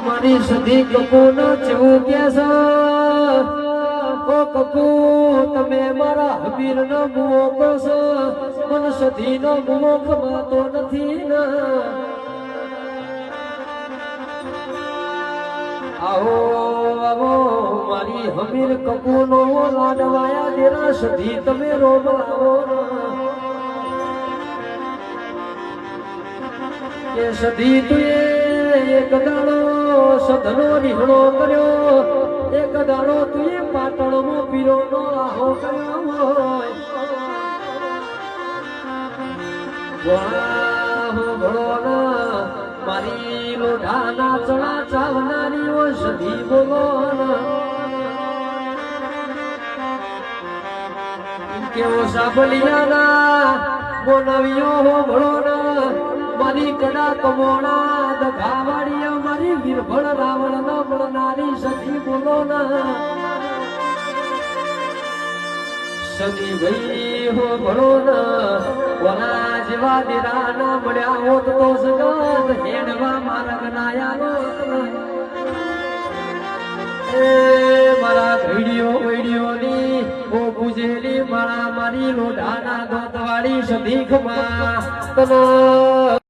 મારી સધી કપૂનો ચેવું કે છે ઓ કપૂ તમે મારા હબીર નો મુઓ કહો મન સધી નો મુઓ ખમાતો નથી ને આવો આવો મારી હબીર કપૂનો લાડવાયા દેરા સધી તમે રોમ લાવો કે સધી તુએ એક દાડો સધનો રીહણો કર્યો એક દાડો તુએ પાટણમાં પીરોનો આહો કર્યો વાહો ભળોના મારી લોઢાના ચણા ચાવનારી ઓ સધી બોલો કેવો સાબલિયાના બોનવિયો હો ભળોના મારી કડા કમોણા દઘાવાડીઓ મારી વીરભળ રાવણ ન મળનારી સખી બોલો ના સદી ભાઈ હો ભળો ના ઓલા જેવા દેરા ના મળ્યા હોત તો સગત હેડવા માર્ગ ના આવ્યો એ મારા ઘડીઓ ની ઓ પૂજેલી મારા મારી લોઢાના દોતવાળી સદી ખમા તને